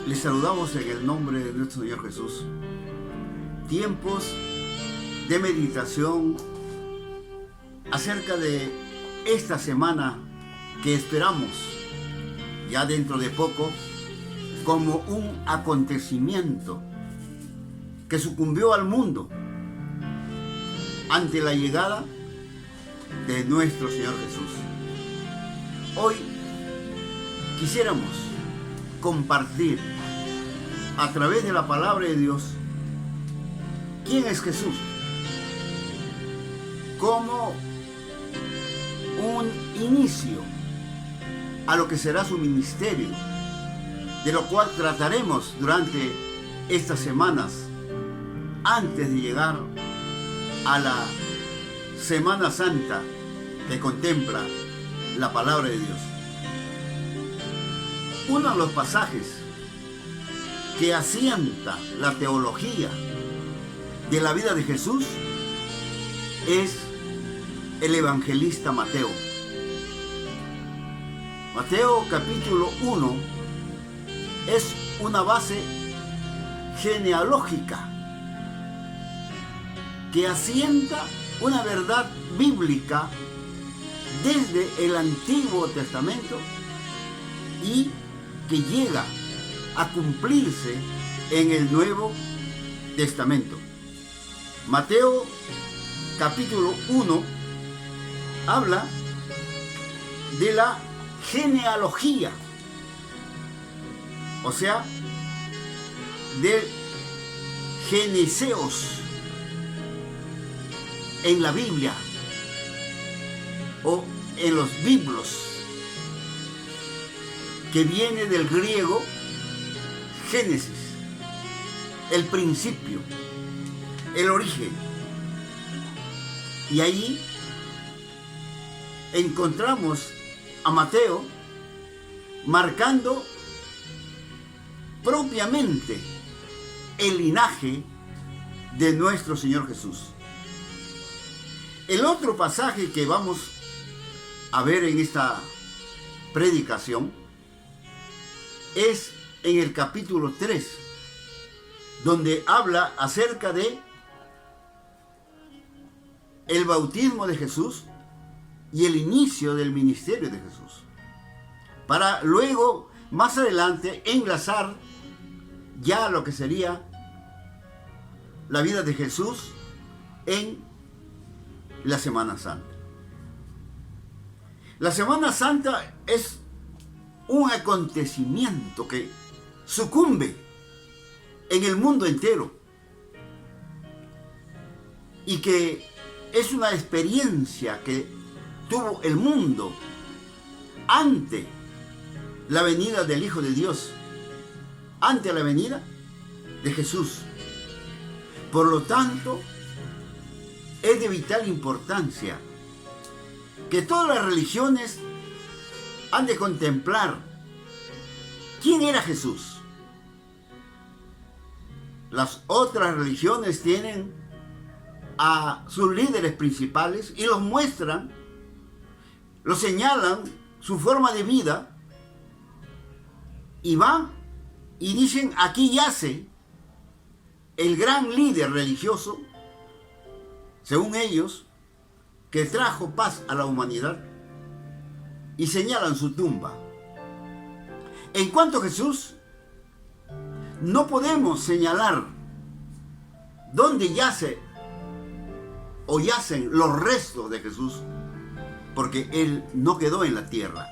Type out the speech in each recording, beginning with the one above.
Les saludamos en el nombre de nuestro Señor Jesús. Tiempos de meditación acerca de esta semana que esperamos ya dentro de poco como un acontecimiento que sucumbió al mundo ante la llegada de nuestro Señor Jesús. Hoy quisiéramos compartir a través de la palabra de Dios quién es Jesús, como un inicio a lo que será su ministerio, de lo cual trataremos durante estas semanas antes de llegar a la Semana Santa que contempla la palabra de Dios. Uno de los pasajes que asienta la teología de la vida de Jesús es el evangelista Mateo. Mateo capítulo 1 es una base genealógica que asienta una verdad bíblica desde el Antiguo Testamento y que llega a cumplirse en el Nuevo Testamento. Mateo capítulo 1 habla de la genealogía, o sea, de Geneseos en la Biblia o en los Biblos, que viene del griego Génesis, el principio, el origen. Y ahí encontramos a Mateo marcando propiamente el linaje de nuestro Señor Jesús. El otro pasaje que vamos a ver en esta predicación es en el capítulo 3, donde habla acerca de el bautismo de Jesús y el inicio del ministerio de Jesús, para luego, más adelante, enlazar ya lo que sería la vida de Jesús en la Semana Santa. La Semana Santa es un acontecimiento que sucumbe en el mundo entero y que es una experiencia que tuvo el mundo ante la venida del Hijo de Dios, ante la venida de Jesús. Por lo tanto, es de vital importancia que todas las religiones han de contemplar quién era Jesús. Las otras religiones tienen a sus líderes principales y los muestran, los señalan su forma de vida y van y dicen: aquí yace el gran líder religioso, según ellos, que trajo paz a la humanidad, y señalan su tumba. En cuanto a Jesús, no podemos señalar dónde yace o yacen los restos de Jesús, porque Él no quedó en la tierra,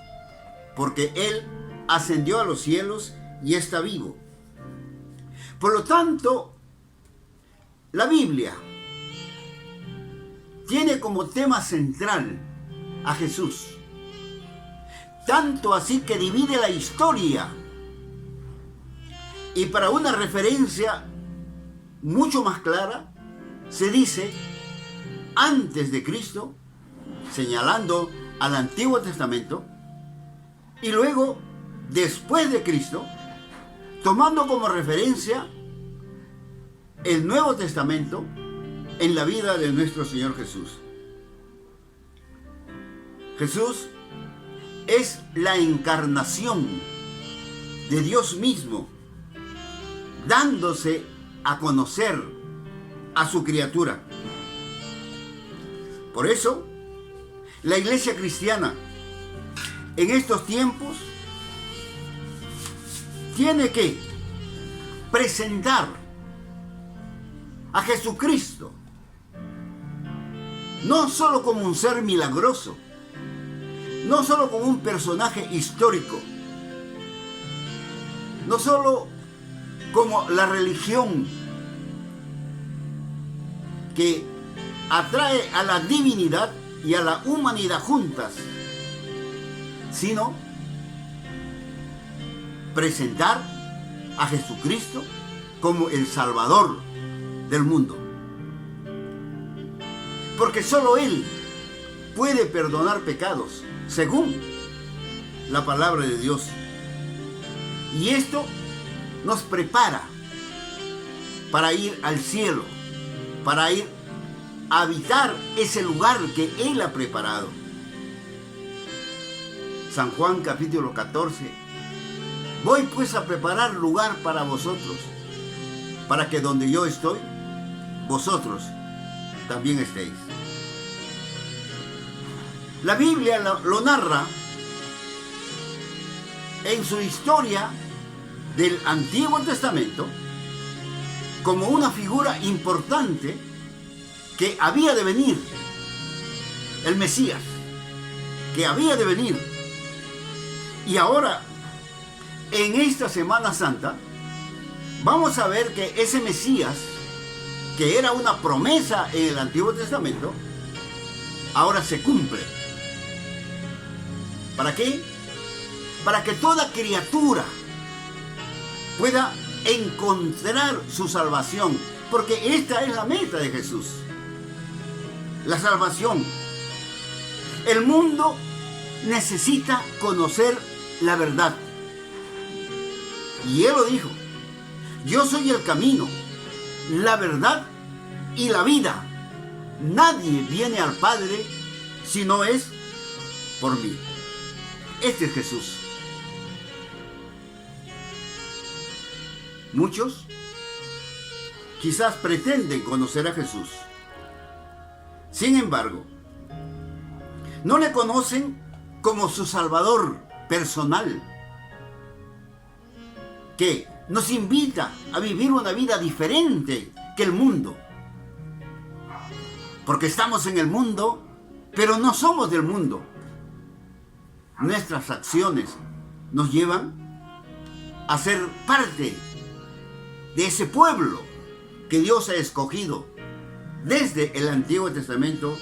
porque Él ascendió a los cielos y está vivo. Por lo tanto, la Biblia tiene como tema central a Jesús, tanto así que divide la historia. Y para una referencia mucho más clara, se dice antes de Cristo, señalando al Antiguo Testamento, y luego después de Cristo, tomando como referencia el Nuevo Testamento en la vida de nuestro Señor Jesús. Jesús es la encarnación de Dios mismo dándose a conocer a su criatura. Por eso, la iglesia cristiana en estos tiempos tiene que presentar a Jesucristo no solo como un ser milagroso, no solo como un personaje histórico, no solo como la religión que atrae a la divinidad y a la humanidad juntas, sino presentar a Jesucristo como el Salvador del mundo. Porque solo Él puede perdonar pecados, según la palabra de Dios. Y esto nos prepara para ir al cielo, para ir a habitar ese lugar que Él ha preparado. San Juan capítulo 14. Voy pues a preparar lugar para vosotros, para que donde yo estoy, vosotros también estéis. La Biblia lo narra en su historia del Antiguo Testamento como una figura importante que había de venir, el Mesías, que había de venir. Y ahora, en esta Semana Santa, vamos a ver que ese Mesías, que era una promesa en el Antiguo Testamento, ahora se cumple. ¿Para qué? Para que toda criatura pueda encontrar su salvación, porque esta es la meta de Jesús, la salvación. El mundo necesita conocer la verdad. Y Él lo dijo: yo soy el camino, la verdad y la vida. Nadie viene al Padre si no es por mí. Este es Jesús. Muchos quizás pretenden conocer a Jesús. Sin embargo, no le conocen como su Salvador personal, que nos invita a vivir una vida diferente que el mundo. Porque estamos en el mundo, pero no somos del mundo. Nuestras acciones nos llevan a ser parte de ese pueblo que Dios ha escogido desde el Antiguo Testamento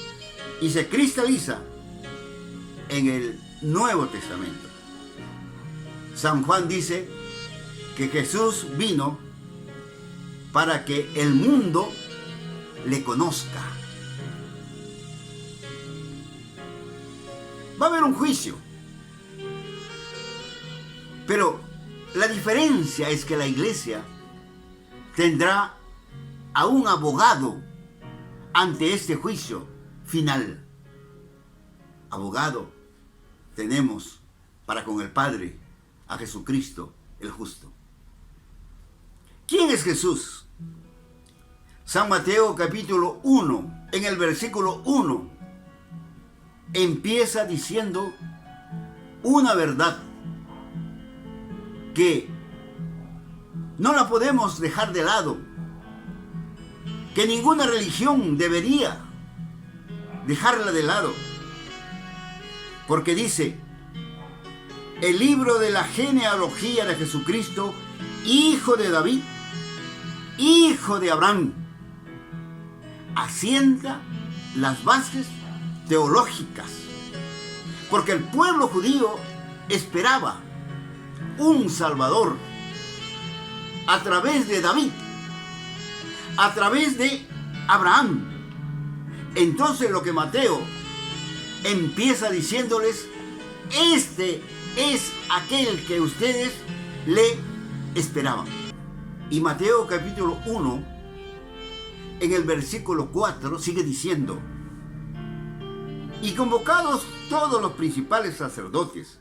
y se cristaliza en el Nuevo Testamento. San Juan dice que Jesús vino para que el mundo le conozca. Va a haber un juicio, pero la diferencia es que la iglesia tendrá a un abogado ante este juicio final. Abogado tenemos para con el Padre a Jesucristo el justo. ¿Quién es Jesús? San Mateo capítulo 1, en el versículo 1, empieza diciendo una verdad que no la podemos dejar de lado, que ninguna religión debería dejarla de lado, porque dice: el libro de la genealogía de Jesucristo, hijo de David, hijo de Abraham, asienta las bases teológicas, porque el pueblo judío esperaba un Salvador a través de David, a través de Abraham. Entonces lo que Mateo empieza diciéndoles: este es aquel que ustedes le esperaban. Y Mateo capítulo 1, en el versículo 4, sigue diciendo: y convocados todos los principales sacerdotes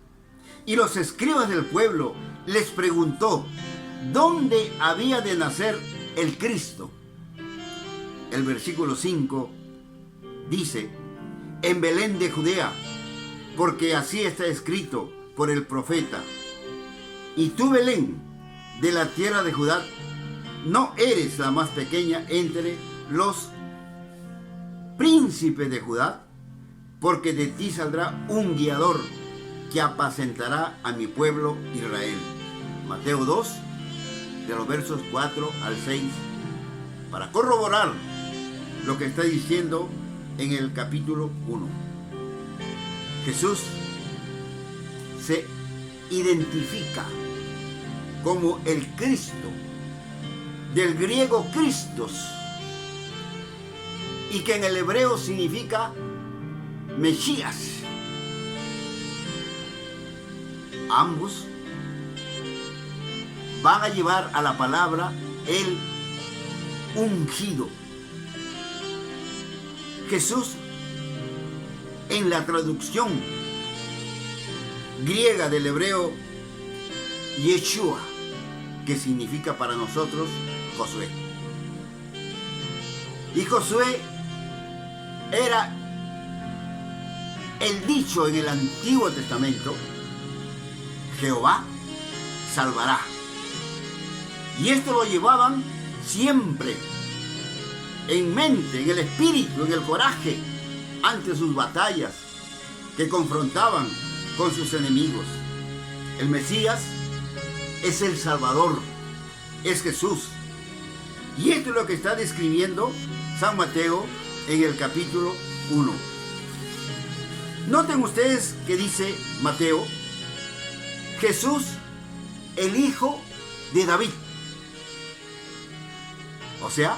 y los escribas del pueblo, les preguntó: ¿dónde había de nacer el Cristo? El versículo 5 dice, en Belén de Judea, porque así está escrito por el profeta. Y tú, Belén, de la tierra de Judá, no eres la más pequeña entre los príncipes de Judá, porque de ti saldrá un guiador que apacentará a mi pueblo Israel. Mateo 2, de los versos 4 al 6, para corroborar lo que está diciendo en el capítulo 1. Jesús se identifica como el Cristo, del griego Christos, y que en el hebreo significa Mesías. Ambos van a llevar a la palabra el ungido. Jesús, en la traducción griega del hebreo Yeshua, que significa para nosotros Josué. Y Josué era el dicho en el Antiguo Testamento: Jehová salvará. Y esto lo llevaban siempre en mente, en el espíritu, en el coraje, ante sus batallas que confrontaban con sus enemigos. El Mesías es el Salvador, es Jesús. Y esto es lo que está describiendo San Mateo en el capítulo 1. Noten ustedes que dice Mateo, Jesús, el hijo de David. O sea,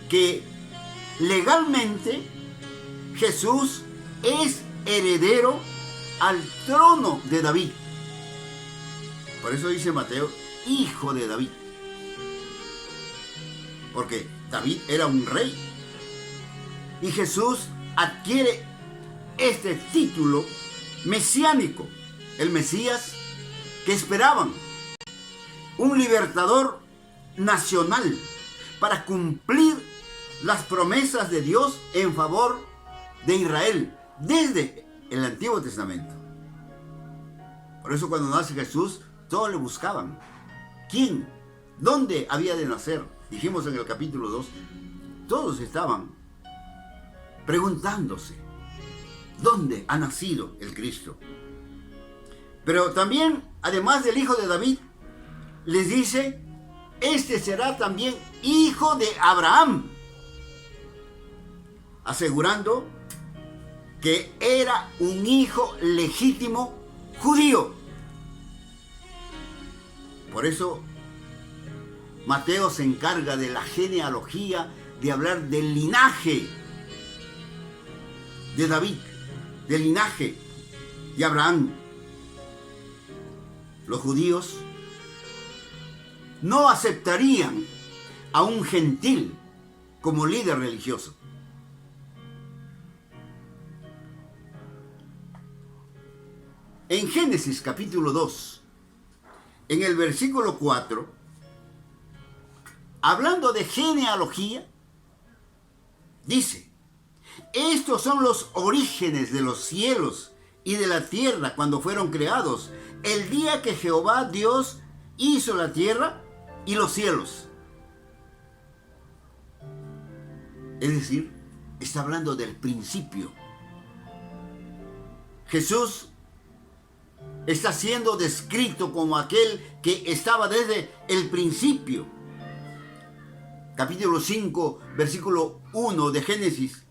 que legalmente Jesús es heredero al trono de David. Por eso dice Mateo, hijo de David. Porque David era un rey. Y Jesús adquiere este título mesiánico, el Mesías que esperaban, un libertador nacional para cumplir las promesas de Dios en favor de Israel desde el Antiguo Testamento. Por eso cuando nace Jesús, todos le buscaban. ¿Quién? ¿Dónde había de nacer? Dijimos en el capítulo 2, todos estaban preguntándose, ¿dónde ha nacido el Cristo? Pero también, además del hijo de David, les dice, este será también hijo de Abraham, asegurando que era un hijo legítimo judío. Por eso Mateo se encarga de la genealogía, de hablar del linaje de David, del linaje de Abraham. Los judíos no aceptarían a un gentil como líder religioso. En Génesis capítulo 2, en el versículo 4, hablando de genealogía, dice, estos son los orígenes de los cielos y de la tierra cuando fueron creados, el día que Jehová Dios hizo la tierra y los cielos. Es decir, está hablando del principio. Jesús está siendo descrito como aquel que estaba desde el principio. Capítulo 5, versículo 1 de Génesis.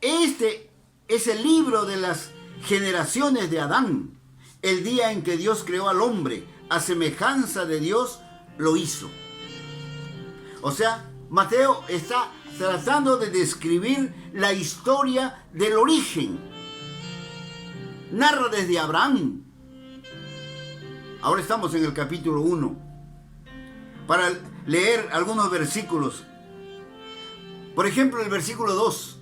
Este es el libro de las generaciones de Adán, el día en que Dios creó al hombre, a semejanza de Dios lo hizo. O sea, Mateo está tratando de describir la historia del origen. Narra desde Abraham. Ahora estamos en el capítulo 1 para leer algunos versículos. Por ejemplo, el versículo 2.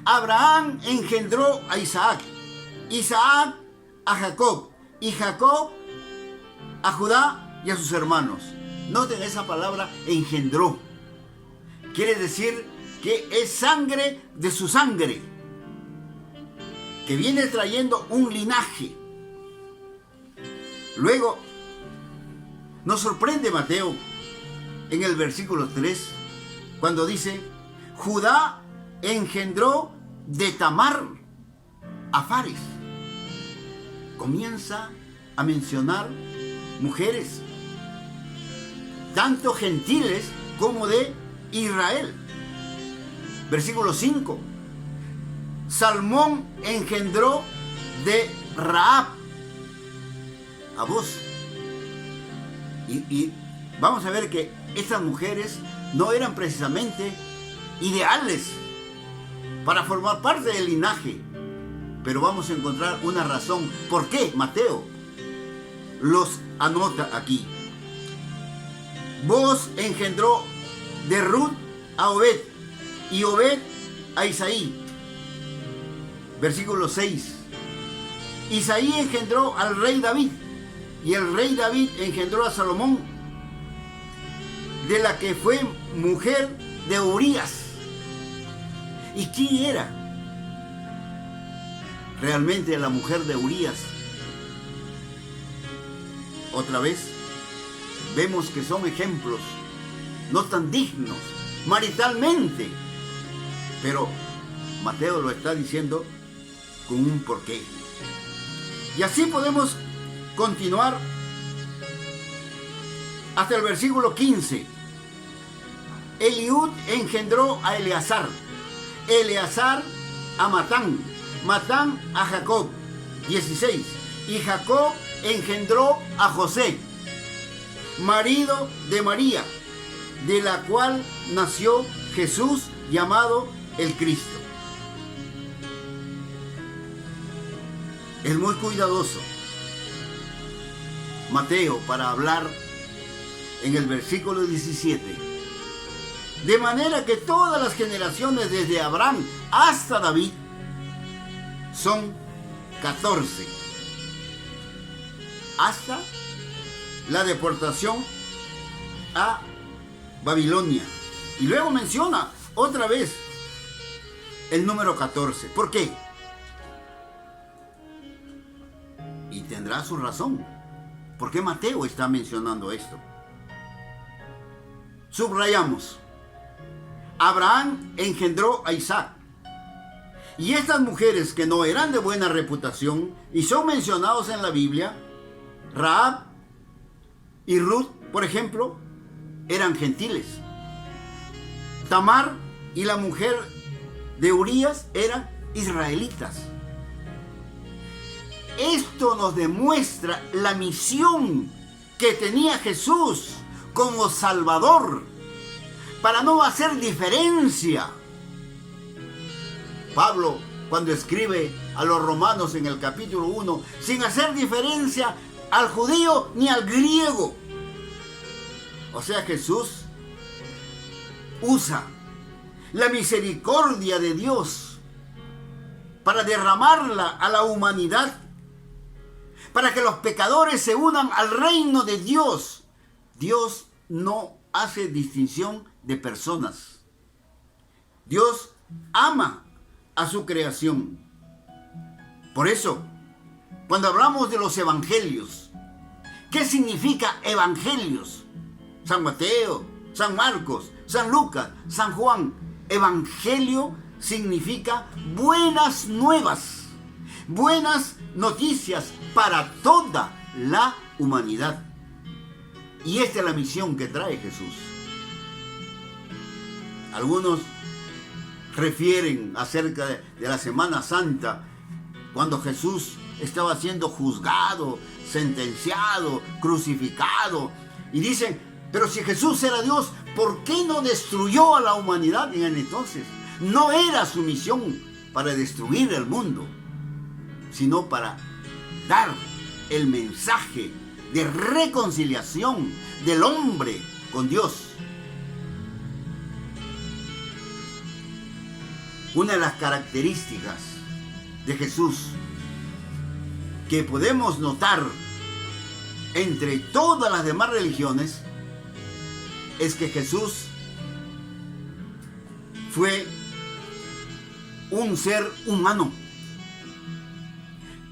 Abraham engendró a Isaac, Isaac a Jacob, y Jacob a Judá y a sus hermanos. Noten esa palabra engendró. Quiere decir que es sangre de su sangre, que viene trayendo un linaje. Luego, nos sorprende Mateo en el versículo 3, cuando dice, Judá engendró de Tamar a Fares. Comienza a mencionar mujeres, tanto gentiles como de Israel. Versículo 5. Salmón engendró de Rahab a Booz. Y vamos a ver que estas mujeres no eran precisamente ideales para formar parte del linaje, pero vamos a encontrar una razón por qué Mateo los anota aquí. Booz engendró de Ruth a Obed, y Obed a Isaí. Versículo 6. Isaí engendró al rey David, y el rey David engendró a Salomón, de la que fue mujer de Urías. ¿Y quién era realmente la mujer de Urías? Otra vez, vemos que son ejemplos no tan dignos maritalmente, pero Mateo lo está diciendo con un porqué. Y así podemos continuar hasta el versículo 15. Eliud engendró a Eleazar, Eleazar a Matán, Matán a Jacob. 16. Y Jacob engendró a José, marido de María, de la cual nació Jesús, llamado el Cristo. Es muy cuidadoso Mateo para hablar en el versículo 17. De manera que todas las generaciones desde Abraham hasta David son 14. Hasta la deportación a Babilonia. Y luego menciona otra vez el número 14. ¿Por qué? Y tendrá su razón. ¿Por qué Mateo está mencionando esto? Subrayamos. Abraham engendró a Isaac. Y estas mujeres que no eran de buena reputación y son mencionados en la Biblia, Rahab y Ruth, por ejemplo, eran gentiles. Tamar y la mujer de Urías eran israelitas. Esto nos demuestra la misión que tenía Jesús como Salvador, para no hacer diferencia. Pablo, cuando escribe a los romanos en el capítulo 1, sin hacer diferencia al judío ni al griego. O sea, Jesús usa la misericordia de Dios para derramarla a la humanidad, para que los pecadores se unan al reino de Dios. Dios no hace distinción de personas. Dios ama a su creación. Por eso, cuando hablamos de los evangelios, ¿qué significa evangelios? San Mateo, San Marcos, San Lucas, San Juan. Evangelio significa buenas nuevas, buenas noticias para toda la humanidad. Y esta es la misión que trae Jesús. Algunos refieren acerca de la Semana Santa, cuando Jesús estaba siendo juzgado, sentenciado, crucificado, y dicen, pero si Jesús era Dios, ¿por qué no destruyó a la humanidad en el entonces? No era su misión para destruir el mundo, sino para dar el mensaje de reconciliación del hombre con Dios. Una de las características de Jesús que podemos notar entre todas las demás religiones es que Jesús fue un ser humano,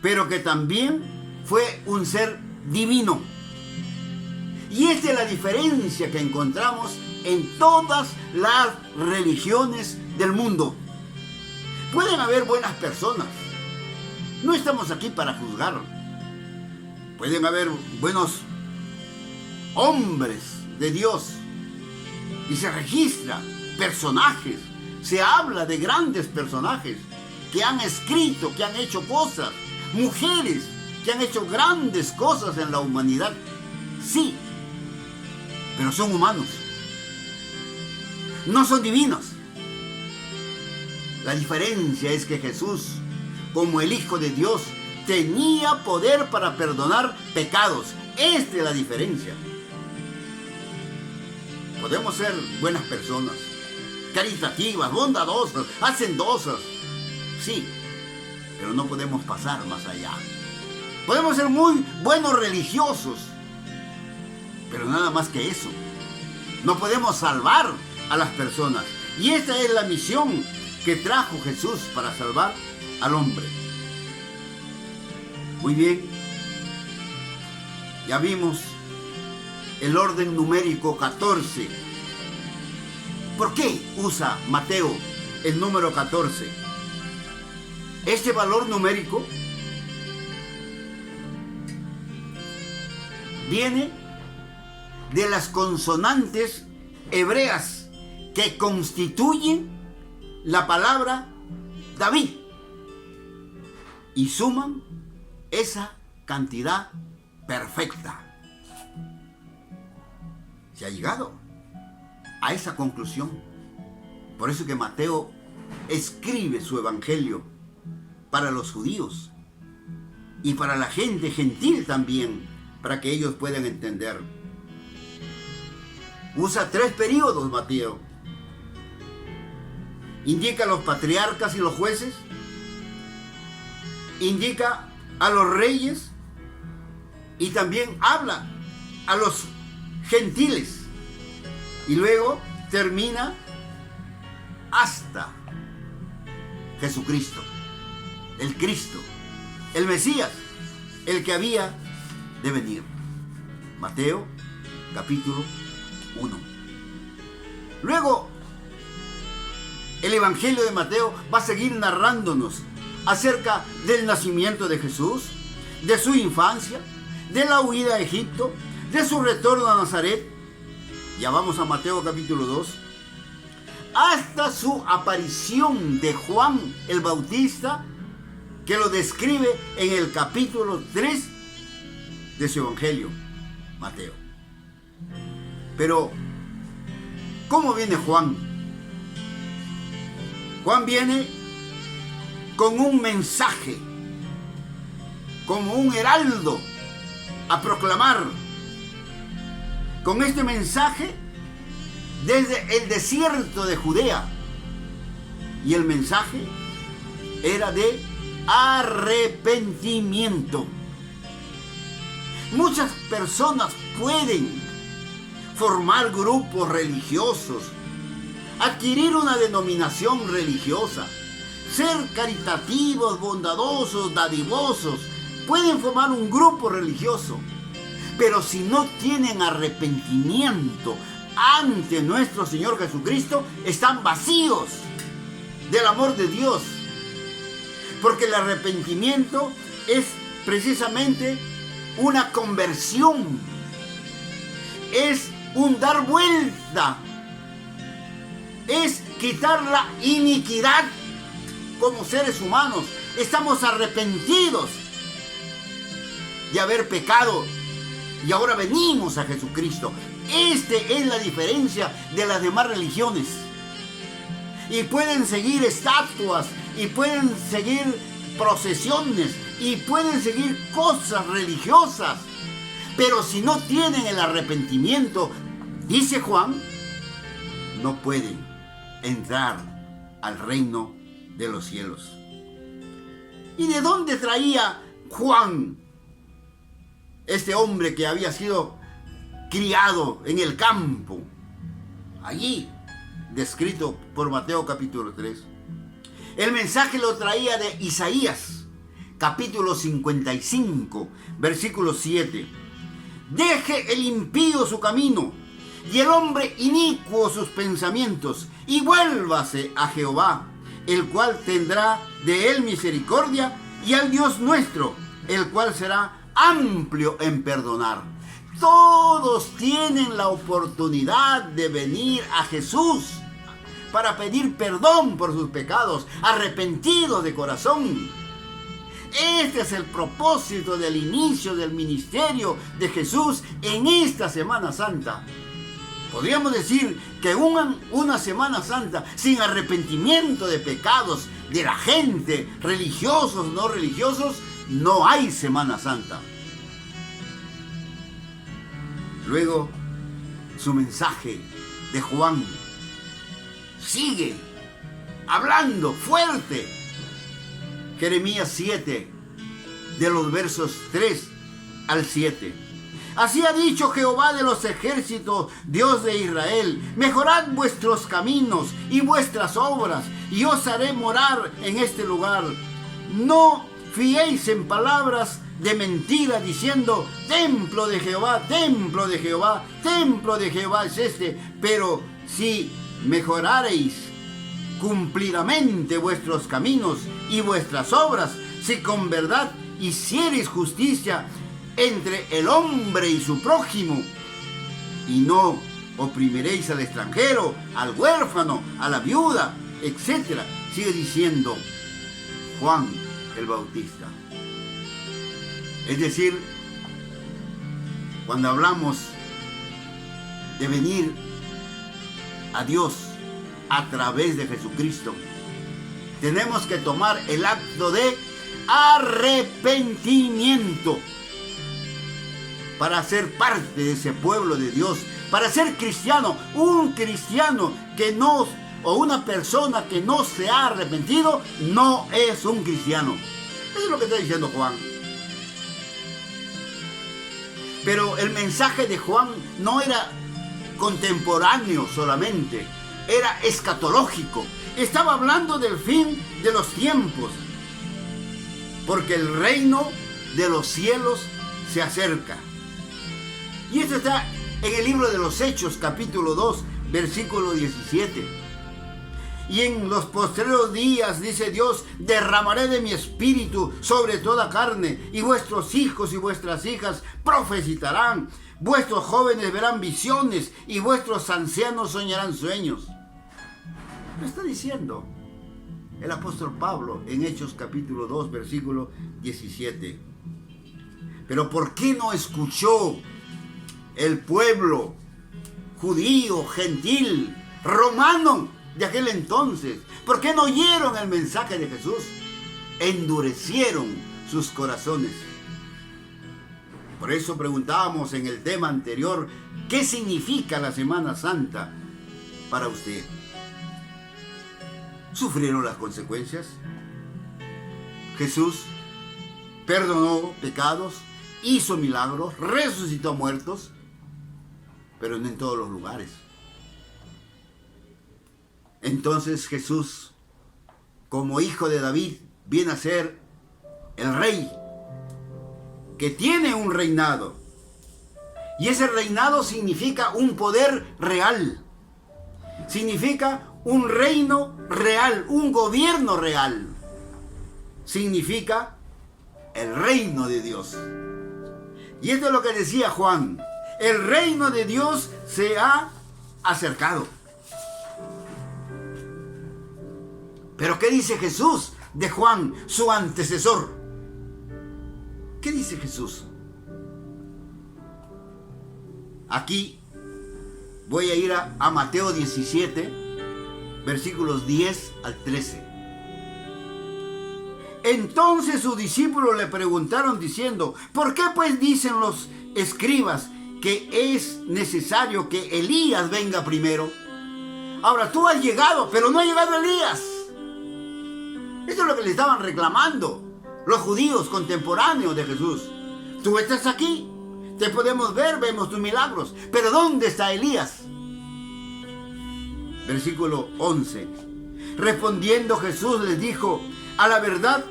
pero que también fue un ser divino. Y esta es la diferencia que encontramos en todas las religiones del mundo. Pueden haber buenas personas. No estamos aquí para juzgar. Pueden haber buenos hombres de Dios. Y se registra personajes. Se habla de grandes personajes que han escrito, que han hecho cosas. Mujeres que han hecho grandes cosas en la humanidad. Sí, pero son humanos. No son divinos. La diferencia es que Jesús, como el Hijo de Dios, tenía poder para perdonar pecados. Esta es la diferencia. Podemos ser buenas personas, caritativas, bondadosas, hacendosas. Sí, pero no podemos pasar más allá. Podemos ser muy buenos religiosos, pero nada más que eso. No podemos salvar a las personas. Y esta es la misión que trajo Jesús para salvar al hombre. Muy bien. Ya vimos el orden numérico 14. ¿Por qué usa Mateo el número 14? Este valor numérico viene de las consonantes hebreas que constituyen la palabra David y suman esa cantidad perfecta. Se ha llegado a esa conclusión. Por eso que Mateo escribe su evangelio para los judíos y para la gente gentil también, para que ellos puedan entender. Usa 3 períodos Mateo. Indica a los patriarcas y los jueces. Indica a los reyes. Y también habla a los gentiles. Y luego termina hasta Jesucristo. El Cristo. El Mesías. El que había de venir. Mateo capítulo 1. Luego, el Evangelio de Mateo va a seguir narrándonos acerca del nacimiento de Jesús, de su infancia, de la huida a Egipto, de su retorno a Nazaret. Ya vamos a Mateo capítulo 2. Hasta su aparición de Juan el Bautista, que lo describe en el capítulo 3 de su Evangelio, Mateo. Pero, ¿cómo viene Juan? Juan viene con un mensaje, como un heraldo, a proclamar. Con este mensaje desde el desierto de Judea. Y el mensaje era de arrepentimiento. Muchas personas pueden formar grupos religiosos, adquirir una denominación religiosa, ser caritativos, bondadosos, dadivosos, pueden formar un grupo religioso, pero si no tienen arrepentimiento ante nuestro Señor Jesucristo, están vacíos del amor de Dios, porque el arrepentimiento es precisamente una conversión, es un dar vuelta, es quitar la iniquidad. Como seres humanos estamos arrepentidos de haber pecado y ahora venimos a Jesucristo. Esta es la diferencia de las demás religiones. Y pueden seguir estatuas, y pueden seguir procesiones, y pueden seguir cosas religiosas, pero si no tienen el arrepentimiento, dice Juan, no pueden entrar al reino de los cielos. ¿Y de dónde traía Juan este hombre que había sido criado en el campo, allí descrito por Mateo capítulo 3. El mensaje lo traía de Isaías, capítulo 55, versículo 7. Deje el impío su camino y el hombre inicuo sus pensamientos, y vuélvase a Jehová, el cual tendrá de él misericordia, y al Dios nuestro, el cual será amplio en perdonar. Todos tienen la oportunidad de venir a Jesús para pedir perdón por sus pecados, arrepentidos de corazón. Este es el propósito del inicio del ministerio de Jesús en esta Semana Santa. Podríamos decir que una Semana Santa sin arrepentimiento de pecados de la gente, religiosos, no religiosos, no hay Semana Santa. Luego, su mensaje de Juan sigue hablando fuerte. Jeremías 7, de los versos 3 al 7. Así ha dicho Jehová de los ejércitos, Dios de Israel: mejorad vuestros caminos y vuestras obras, y os haré morar en este lugar. No fiéis en palabras de mentira, diciendo: templo de Jehová, templo de Jehová, templo de Jehová es este. Pero si mejorareis cumplidamente vuestros caminos y vuestras obras, si con verdad hiciereis justicia entre el hombre y su prójimo, y no oprimiréis al extranjero, al huérfano, a la viuda, etc. Sigue diciendo Juan el Bautista. Es decir, cuando hablamos de venir a Dios a través de Jesucristo, tenemos que tomar el acto de arrepentimiento para ser parte de ese pueblo de Dios, para ser cristiano. Un cristiano que no, o una persona que no se ha arrepentido, no es un cristiano. Eso es lo que está diciendo Juan. Pero el mensaje de Juan no era contemporáneo solamente, era escatológico. Estaba hablando del fin de los tiempos, porque el reino de los cielos se acerca. Y esto está en el libro de los Hechos, capítulo 2, versículo 17. Y en los postreros días, dice Dios, derramaré de mi espíritu sobre toda carne, y vuestros hijos y vuestras hijas profetizarán, vuestros jóvenes verán visiones, y vuestros ancianos soñarán sueños. Lo está diciendo el apóstol Pablo en Hechos capítulo 2, versículo 17. Pero ¿por qué no escuchó el pueblo judío, gentil, romano de aquel entonces? ¿Por qué no oyeron el mensaje de Jesús? Endurecieron sus corazones. Por eso preguntábamos en el tema anterior, ¿qué significa la Semana Santa para usted? ¿Sufrieron las consecuencias? Jesús perdonó pecados, hizo milagros, resucitó a muertos, pero no en todos los lugares. Entonces Jesús, como hijo de David, viene a ser el rey que tiene un reinado. Y ese reinado significa un poder real. Significa un reino real, un gobierno real. Significa el reino de Dios. Y esto es lo que decía Juan: el reino de Dios se ha acercado. Pero ¿qué dice Jesús de Juan, su antecesor? ¿Qué dice Jesús? Aquí voy a ir a Mateo 17, versículos 10 al 13. Entonces sus discípulos le preguntaron diciendo: ¿por qué pues dicen los escribas que es necesario que Elías venga primero? Ahora tú has llegado, pero no ha llegado Elías. Eso es lo que le estaban reclamando los judíos contemporáneos de Jesús. Tú estás aquí, te podemos ver, vemos tus milagros, pero ¿dónde está Elías? Versículo 11. Respondiendo Jesús les dijo, a la verdad,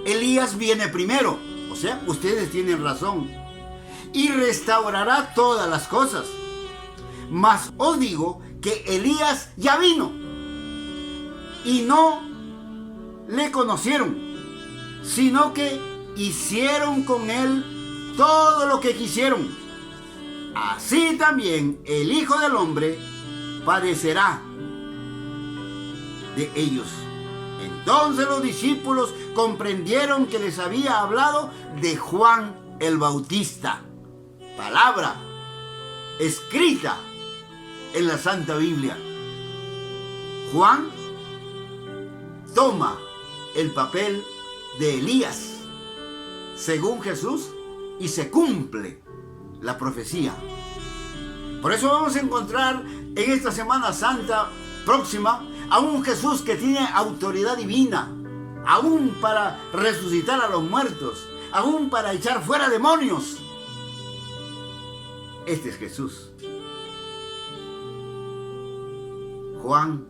Elías viene primero. O sea, ustedes tienen razón. Y restaurará todas las cosas. Mas os digo que Elías ya vino. Y no le conocieron, sino que hicieron con él todo lo que quisieron. Así también el Hijo del Hombre padecerá de ellos. Entonces los discípulos comprendieron que les había hablado de Juan el Bautista. Palabra escrita en la Santa Biblia. Juan toma el papel de Elías, según Jesús, y se cumple la profecía. Por eso vamos a encontrar en esta Semana Santa próxima a un Jesús que tiene autoridad divina, aún para resucitar a los muertos, aún para echar fuera demonios. Este es Jesús. Juan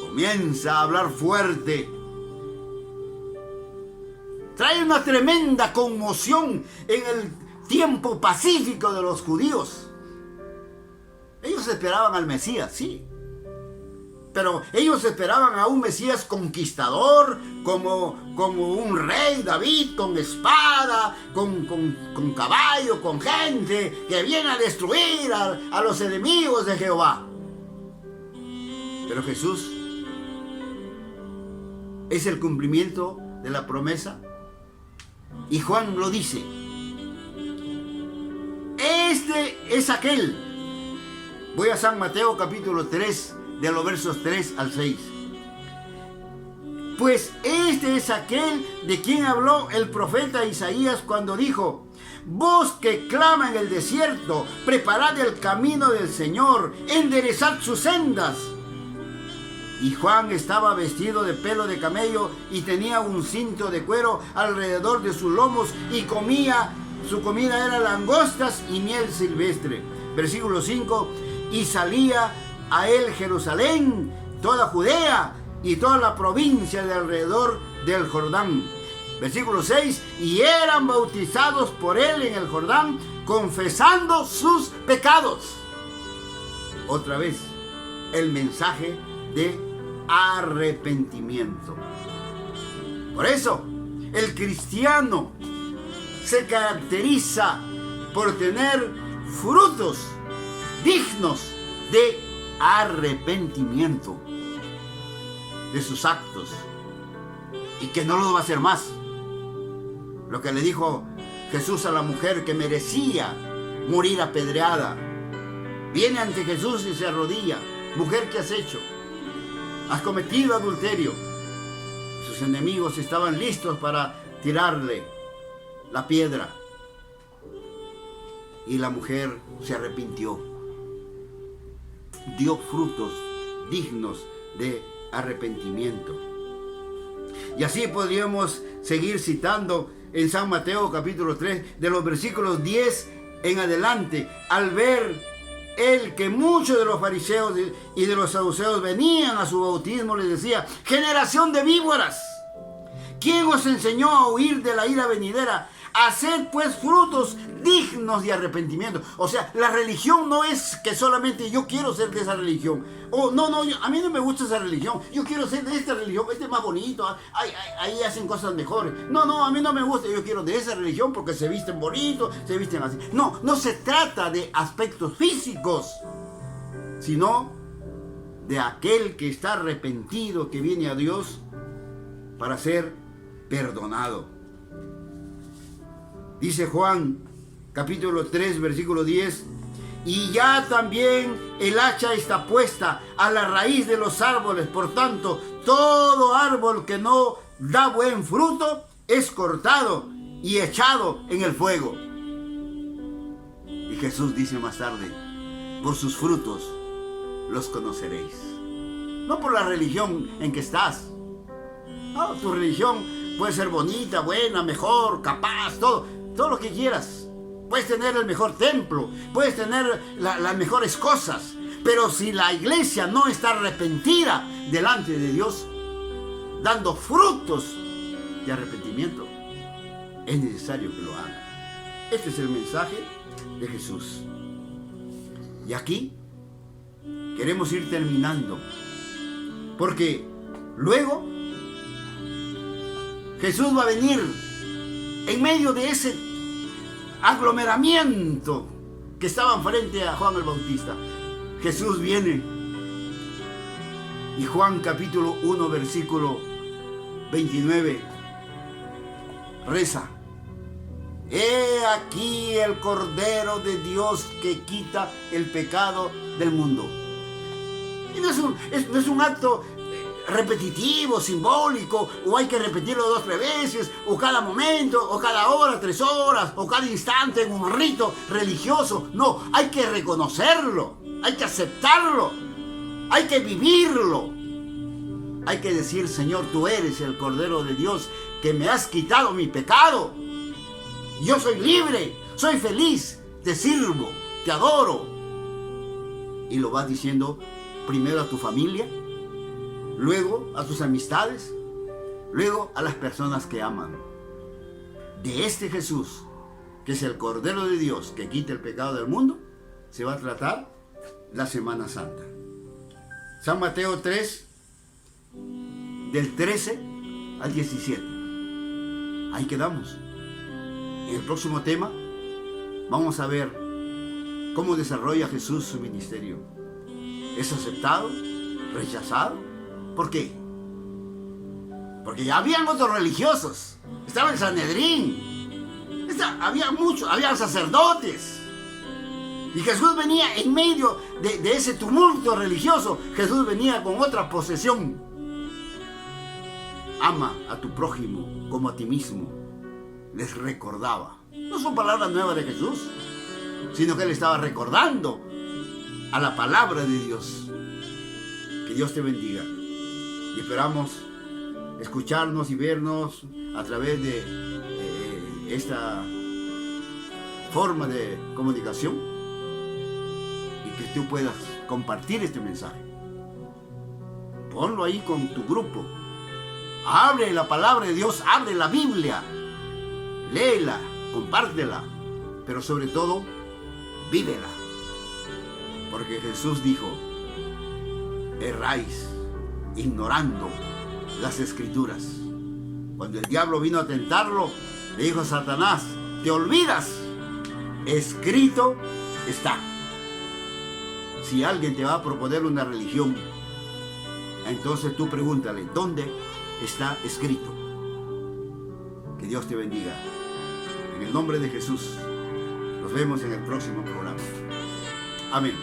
comienza a hablar fuerte. Trae una tremenda conmoción en el tiempo pacífico de los judíos. Ellos esperaban al Mesías, sí. Pero ellos esperaban a un Mesías conquistador, como un rey David, con espada, con caballo, con gente, que viene a destruir a los enemigos de Jehová. Pero Jesús es el cumplimiento de la promesa. Y Juan lo dice. Este es aquel. Voy a San Mateo capítulo 3, de los versos 3 al 6. Pues este es aquel de quien habló el profeta Isaías cuando dijo: voz que clama en el desierto, preparad el camino del Señor, enderezad sus sendas. Y Juan estaba vestido de pelo de camello y tenía un cinto de cuero alrededor de sus lomos y su comida era langostas y miel silvestre. Versículo 5, y salía a él Jerusalén, toda Judea y toda la provincia de alrededor del Jordán. Versículo 6, y eran bautizados por él en el Jordán, confesando sus pecados. Otra vez, el mensaje de arrepentimiento. Por eso, el cristiano se caracteriza por tener frutos dignos de arrepentimiento de sus actos, y que no lo va a hacer más. Lo que le dijo Jesús a la mujer que merecía morir apedreada, viene ante Jesús y se arrodilla: mujer, ¿qué has hecho? Has cometido adulterio. Sus enemigos estaban listos para tirarle la piedra, y la mujer se arrepintió, dio frutos dignos de arrepentimiento. Y así podríamos seguir citando en San Mateo capítulo 3, de los versículos 10 en adelante, al ver él que muchos de los fariseos y de los saduceos venían a su bautismo, les decía: generación de víboras, ¿quién os enseñó a huir de la ira venidera? Haced pues frutos dignos de arrepentimiento. O sea, la religión no es que solamente yo quiero ser de esa religión. A mí no me gusta esa religión. Yo quiero ser de esta religión, este es más bonito. Ahí hacen cosas mejores. No, a mí no me gusta. Yo quiero de esa religión porque se visten bonitos, se visten así. No se trata de aspectos físicos, sino de aquel que está arrepentido, que viene a Dios para ser perdonado. Dice Juan, capítulo 3, versículo 10, y ya también el hacha está puesta a la raíz de los árboles. Por tanto, todo árbol que no da buen fruto es cortado y echado en el fuego. Y Jesús dice más tarde: por sus frutos los conoceréis. No por la religión en que estás. No, tu religión puede ser bonita, buena, mejor, capaz, todo lo que quieras. puedes tener el mejor templo, puedes tener las mejores cosas, pero si la iglesia no está arrepentida delante de Dios, dando frutos de arrepentimiento, es necesario que lo haga. Este es el mensaje de Jesús. Y aquí queremos ir terminando, porque luego Jesús va a venir en medio de ese aglomeramiento que estaban frente a Juan el Bautista. Jesús viene y Juan capítulo 1 versículo 29 reza: He aquí el Cordero de Dios que quita el pecado del mundo. Y no es un acto repetitivo, simbólico, o hay que repetirlo 2 o 3 veces, o cada momento, o cada hora, 3 horas, o cada instante en un rito religioso. No, hay que reconocerlo, hay que aceptarlo, hay que vivirlo. Hay que decir: Señor, tú eres el Cordero de Dios que me has quitado mi pecado. Yo soy libre, soy feliz, te sirvo, te adoro. Y lo vas diciendo primero a tu familia, luego a tus amistades, luego a las personas que aman. De este Jesús, que es el Cordero de Dios que quita el pecado del mundo, se va a tratar la Semana Santa. San Mateo 3, del 13 al 17. Ahí quedamos. En el próximo tema vamos a ver cómo desarrolla Jesús su ministerio. ¿Es aceptado? ¿Rechazado? ¿Por qué? Porque ya habían otros religiosos. Estaba el Sanedrín. Había sacerdotes. Y Jesús venía en medio de ese tumulto religioso. Jesús venía con otra posesión. Ama a tu prójimo como a ti mismo. Les recordaba. No son palabras nuevas de Jesús, sino que él estaba recordando a la palabra de Dios. Que Dios te bendiga. Y esperamos escucharnos y vernos a través de esta forma de comunicación, y que tú puedas compartir este mensaje. Ponlo ahí con tu grupo. Abre la palabra de Dios, abre la Biblia. Léela, compártela, pero sobre todo, vívela. Porque Jesús dijo: erráis ignorando las Escrituras. Cuando el diablo vino a tentarlo, le dijo a Satanás: te olvidas, escrito está. Si alguien te va a proponer una religión, entonces tú pregúntale: ¿dónde está escrito? Que Dios te bendiga. En el nombre de Jesús, nos vemos en el próximo programa. Amén.